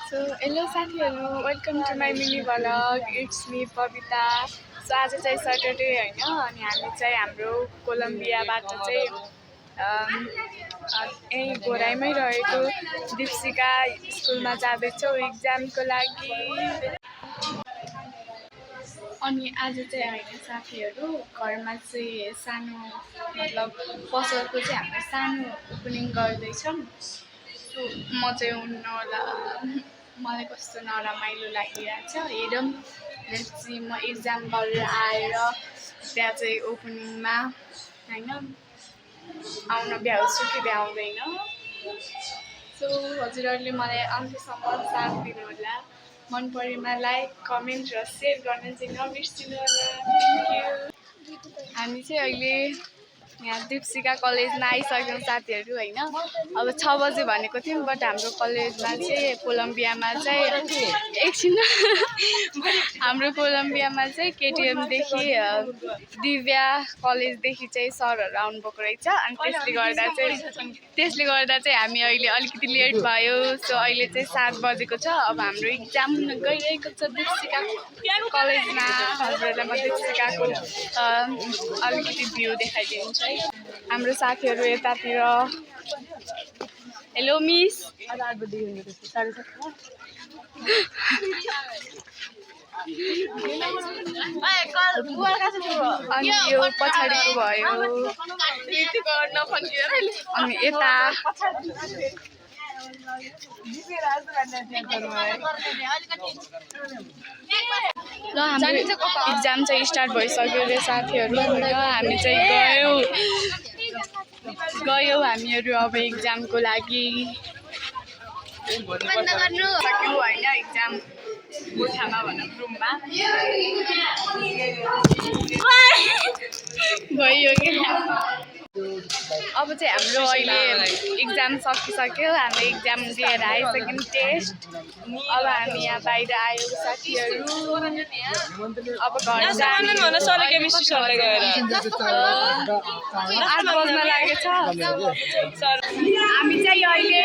So hello साथीहरू, welcome to my mini vlog. It's me Pavita. So आज चाहिँ Saturday होइन, अनि हामी चाहिँ हाम्रो कोलम्बियाबाट चाहिँ यहीँ घोराइमै रहेको दीपशिका स्कुलमा जाँदैछौँ इक्जामको लागि। अनि आज चाहिँ होइन साथीहरू, घरमा चाहिँ सानो मतलब पसलको चाहिँ हामीले सानो ओपनिङ गर्दैछौँ। म चाहिँ हुन्न होला, मलाई कस्तो नरमाइलो लागिरहेछ। हेरौँ चाहिँ म इक्जाम गरेर आएर त्यहाँ चाहिँ ओपनिङमा होइन आउन भ्याउँछु कि भ्याउँदैन। सो हजुरहरूले मलाई अन्त्यसम्म साथ दिनुहोला। मन परेमा लाइक, कमेन्ट र सेयर गर्न चाहिँ नबिर्सिनु होला। Thank you. हामी चाहिँ अहिले यहाँ दीपशिका कलेजमा आइसक्यौँ साथीहरू होइन। अब 6 बजे भनेको थियौँ, बट हाम्रो कलेजमा चाहिँ कोलम्बियामा चाहिँ एकछिन हाम्रो कोलम्बियामा चाहिँ केटिएमदेखि दिव्या कलेजदेखि चाहिँ सरहरू आउनुभएको रहेछ। अनि त्यसले गर्दा चाहिँ हामी अहिले अलिकति लेट भयो। सो अहिले चाहिँ 7 बजेको छ। अब हाम्रो इक्जाम गइरहेको छ दीपशिका कलेजमा। हजुरहरूलाई म दीपशिकाको अलिकति भ्यू देखाइदिन्छु है। हाम्रो साथीहरू यतातिर। Hello miss. अनि यो पछाडिको भयो, अनि यता ल हाम्रो इक्जाम चाहिँ स्टार्ट भइसक्यो रे साथीहरू होइन। हामी चाहिँ गयौँ हामीहरू अब इक्जामको लागि। सक्यौँ होइन इक्जाम कोठामा भनौँ रुममा गयो क्या। अब चाहिँ हाम्रो अहिले इक्जाम सकिसक्यो। हाम्रो इक्जाम दिएर आइसक्यौँ टेस्ट। अब हामी यहाँ बाहिर आयौँ साथीहरू। अब घर जाने 8 बज्न लागेछ। हामी चाहिँ अहिले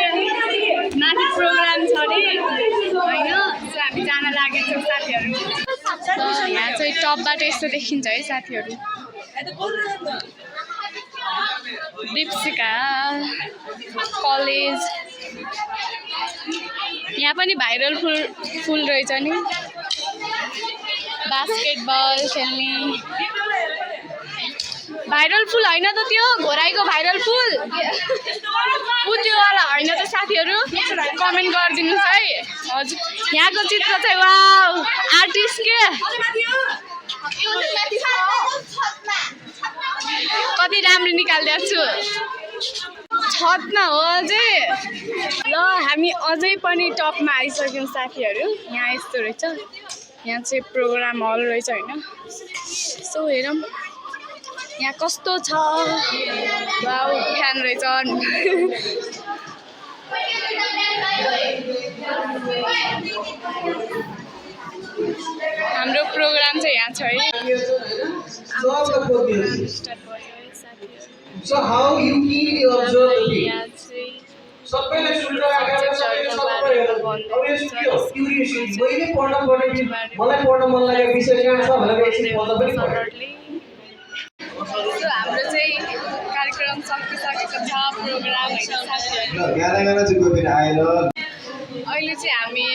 माथि प्रोग्राम छ अरे होइन, हामी जान लागेछौँ साथीहरू। यहाँ चाहिँ टपबाट यस्तो देखिन्छ है साथीहरू। दीपशिका कलेज यहाँ पनि भाइरल फुल रहेछ नि, बास्केटबल खेल्ने। भाइरल फुल होइन त त्यो, घोराइको भाइरल फुल त्योवाला होइन त साथीहरू। कमेन्ट गरिदिनुहोस् है। हजुर यहाँको चित्र चाहिँ वाउ, आर्टिस्ट के कति राम्रो निकालिदिएको छु। छतमा हो अझै। ल हामी अझै पनि टपमा आइसक्यौँ साथीहरू। यहाँ यस्तो रहेछ, यहाँ चाहिँ प्रोग्राम हल रहेछ होइन। सो हेरौँ यहाँ कस्तो छ। वाउ फ्यान रहेछ। हाम्रो प्रोग्राम चाहिँ यहाँ छ है। So how you feel observe the thing? सबैले सुनेर आएर सबैले सबै अब यस्तो के हो क्युरियोसिटी। मैले पढ्न पर्ने कि मलाई पढ्न मन लागेको विषय कहाँ छ भनेर एकछिन पढ्दा पनि पर्यो। हाम्रो चाहिँ कार्यक्रम सकिसकेको छ, प्रोग्राम होइन साथीहरू। गाना चाहिँ कोही पनि आएन। अहिले चाहिँ हामी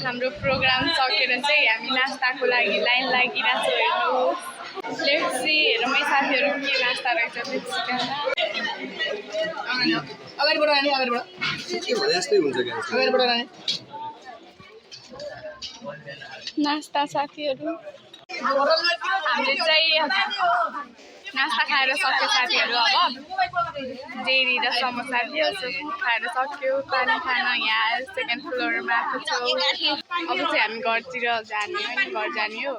हाम्रो प्रोग्राम सकेर चाहिँ हामी नास्ताको लागि लाइन लागिरहेको छौँ। हेर्नु लेट्स सी, हेरौँ है साथीहरू के नास्ता रहेछ दीपशिकामा। अगाडिबाट आने, अगाडिबाट के भने जस्तै हुन्छ क्या, अगाडिबाट आने नास्ता साथीहरू। हामीले चाहिँ नास्ता खाएर सक्यो साथीहरू। अब जेरी र समोसा थियो, खाएर सक्यो। पानी खान यहाँ सेकेन्ड फ्लोरमा आएको छौँ। अब चाहिँ हामी घरतिर जाने होइन, घर जाने हो।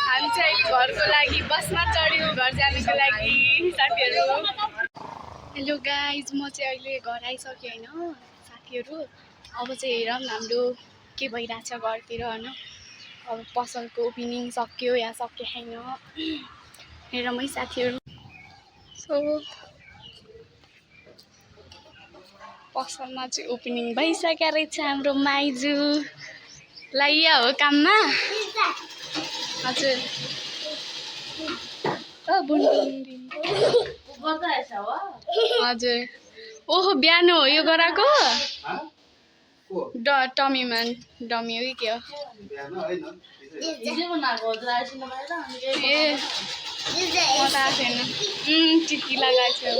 हामी चाहिँ घरको लागि बसमा चढ्यौँ घर जानुको लागि साथीहरू। हेलो गाइज, म चाहिँ अहिले घर आइसकेँ होइन साथीहरू। अब चाहिँ हेरौँ हाम्रो के भइरहेछ घरतिर होइन। अब पसलको ओपनिङ सक्यो या सक्यो छैन हेरौँ है साथीहरू। सो पसलमा चाहिँ ओपनिङ भइसकेको रहेछ हाम्रो माइजूलाई हो काममा हजुर हजुर ओहो बिहान हो यो गराएको टमीमा डमी हो कि के हो ए म त आएको छैन टिकी लगाएको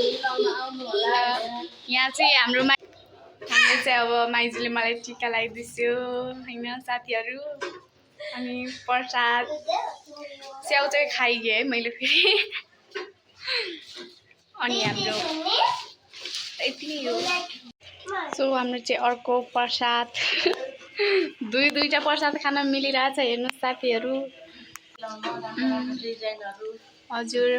यहाँ चाहिँ हाम्रो चाहिँ अब माइजूले मलाई टिका लगाइदिन्छु होइन साथीहरू अनि प्रसाद स्याउ चाहिँ खाइगएँ है मैले फेरि अनि हाम्रो यति नै हो सो हाम्रो चाहिँ अर्को प्रसाद दुईटा प्रसाद खान मिलिरहेछ हेर्नुहोस् साथीहरू हजुर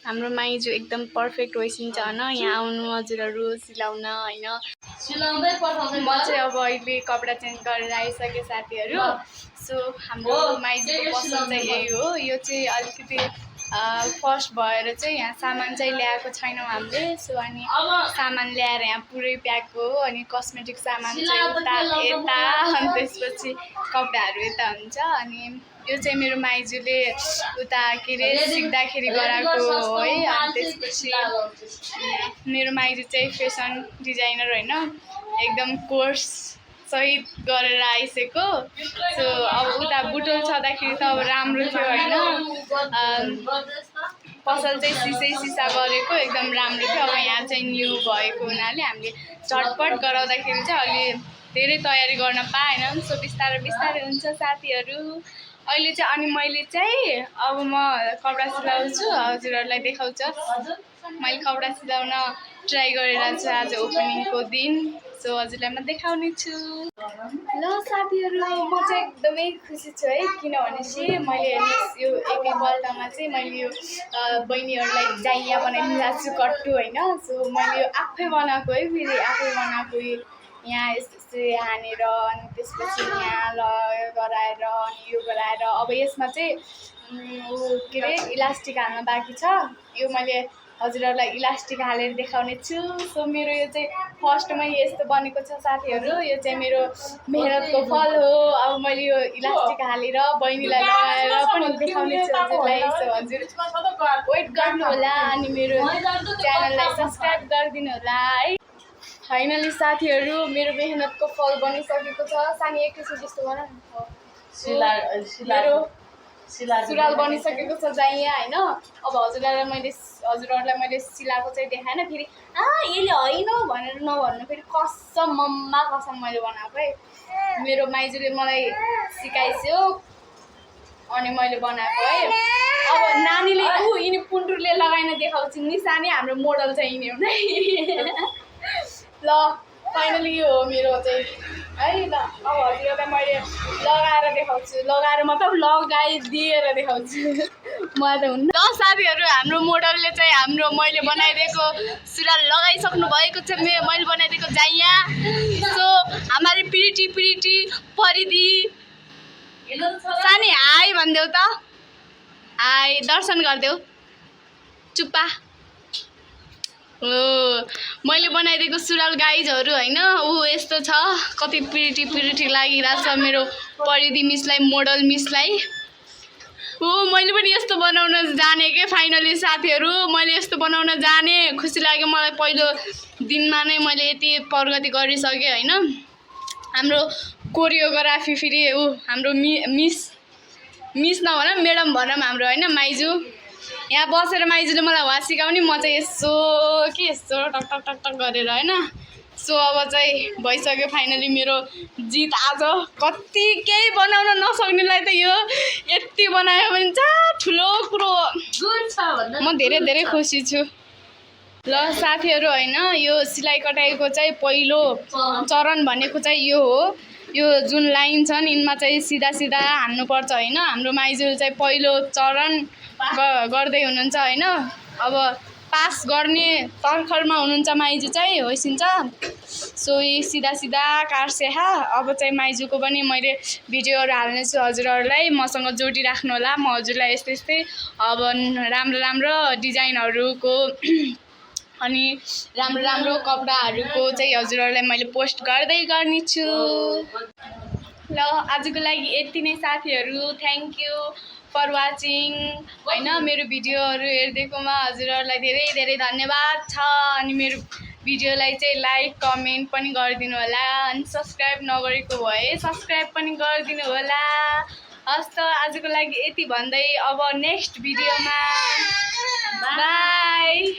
हाम्रो माइजू एकदम पर्फेक्ट भइसिन्छ होइन यहाँ आउनु हजुरहरू सिलाउन होइन म चाहिँ अब अहिले कपडा चेन्ज गरेर आइसकेँ साथीहरू सो हाम्रो माइजूको पसल चाहिँ यही हो यो चाहिँ अलिकति फर्स्ट भएर चाहिँ यहाँ सामान चाहिँ ल्याएको छैनौँ हामीले सो अनि सामान ल्याएर यहाँ पुरै प्याक हो अनि कस्मेटिक सामान चाहिँ उता यता अनि त्यसपछि कपडाहरू यता हुन्छ अनि यो चाहिँ मेरो माइजूले उता के अरे सिक्दाखेरि गराएको हो है अनि त्यसपछि मेरो माइजू चाहिँ फेसन डिजाइनर होइन एकदम कोर्स सहित गरेर आइसकेको सो अब उता बुटोल छँदाखेरि त अब राम्रो थियो होइन पसल चाहिँ सिसा गरेको एकदम राम्रो थियो अब यहाँ चाहिँ न्यू भएको हुनाले हामीले झटपट गराउँदाखेरि चाहिँ अलि धेरै तयारी गर्न पाएन सो बिस्तारै बिस्तारै हुन्छ साथीहरू अहिले चाहिँ अनि मैले चाहिँ अब म कपडा सिलाउँछु हजुरहरूलाई देखाउँछु मैले कपडा सिलाउन ट्राई गरिरहेको छु आज ओपनिङको दिन सो हजुरलाई म देखाउने छु ल साथीहरू म चाहिँ एकदमै खुसी छु है किनभने चाहिँ मैले यो एकैपल्टमा चाहिँ मैले यो बहिनीहरूलाई जाइया बनाइदिएको छु कट्टु होइन सो मैले यो आफै बनाएको है फेरि आफै बनाएको यहाँ यसरी हानेर अनि त्यसपछि यहाँ गराएर अनि यो गराएर अब यसमा चाहिँ के अरे इलास्टिक हाल्न बाँकी छ यो मैले हजुरहरूलाई इलास्टिक हालेर देखाउने छु सो मेरो यो चाहिँ फर्स्टमै यस्तो बनेको छ साथीहरू यो चाहिँ मेरो मेहनतको फल हो अब मैले यो इलास्टिक हालेर बहिनीलाई लगाएर पनि देखाउने छु हजुरलाई सो हजुर वेट गर्नु होला अनि मेरो च्यानललाई सब्सक्राइब गरिदिनु होला है फाइनली साथीहरू मेरो मेहनतको फल बनिसकेको छ सानी एकैछिन जस्तो बना मेरो सुरुवाल बनिसकेको छ जाइया होइन अब हजुरहरूलाई मैले सिलाएको चाहिँ देखाएन फेरि यसले होइन भनेर नभन्नु फेरि कसम मम्मा कसम मैले बनाएको है मेरो माइजूले मलाई सिकाइस्यो अनि मैले बनाएको है अब नानीले यिनी पुन्टुरले लगाइन देखाउँछु नि सानी हाम्रो मोडल चाहिँ यिनी हो नै ल फाइनली यो हो मेरो चाहिँ है ल अब हजुरहरूलाई मैले लगाएर देखाउँछु लगाएर मतलब लगाइदिएर देखाउँछु मलाई त हुन्न ल साथीहरू हाम्रो मोडलले चाहिँ हाम्रो मैले बनाइदिएको सुरुवाल लगाइसक्नु भएको छ मैले बनाइदिएको जाइया सो हाम्रो प्रिटी परिदी सानी हाई भनिदेऊ त हाई दर्शन गरिदेऊ चुप्पा मैले बनाइदिएको सुरुवाल गाइजहरू होइन यस्तो छ कति प्रिटी लागिरहेछ मेरो परिधि मिसलाई मोडल मिसलाई मैले पनि यस्तो बनाउन जाने के फाइनली साथीहरू मैले यस्तो बनाउन जाने खुसी लाग्यो मलाई पहिलो दिनमा नै मैले यति प्रगति गरिसकेँ होइन हाम्रो कोरियोग्राफी फेरि हाम्रो मिस नभन म्याडम भनौँ हाम्रो होइन माइजू यहाँ बसेर माइजूले मलाई वा सिकाउने म चाहिँ यस्तो टक गरेर होइन सो अब चाहिँ भइसक्यो फाइनली मेरो जित आज कति केही बनाउन नसक्नेलाई त यो यति बनायो भने चाहिँ ठुलो कुरो म धेरै खुसी छु ल साथीहरू होइन यो सिलाइ कटाइको चाहिँ पहिलो चरण भनेको चाहिँ यो हो यो जुन लाइन छन् यिनमा चाहिँ सिधा हान्नुपर्छ होइन हाम्रो माइजूले चाहिँ पहिलो चरण गर्दै हुनुहुन्छ होइन अब पास गर्ने तर्खरमा हुनुहुन्छ माइजू चाहिँ होइसिन्छ सो यी सिधा काट्सेहा अब चाहिँ माइजूको पनि मैले भिडियोहरू हाल्नेछु हजुरहरूलाई मसँग जोडिराख्नु होला म हजुरलाई यस्तै अब राम्रो डिजाइनहरूको अनि राम्रो राम्रो कपडाहरूको चाहिँ हजुरहरूलाई मैले पोस्ट गर्दै गर्नेछु। ल आजको लागि यति नै साथीहरू, थ्याङ्क यू फर वाचिङ हैन। मेरो भिडियोहरू हेरिदिएकोमा हजुरहरूलाई धेरै धेरै धन्यवाद छ। अनि मेरो भिडियोलाई चाहिँ लाइक कमेन्ट पनि गरिदिनु होला। अनि सब्सक्राइब नगरेको भए सब्सक्राइब पनि गरिदिनु होला। हस् त आजको लागि यति भन्दै अब नेक्स्ट भिडियोमा बाई।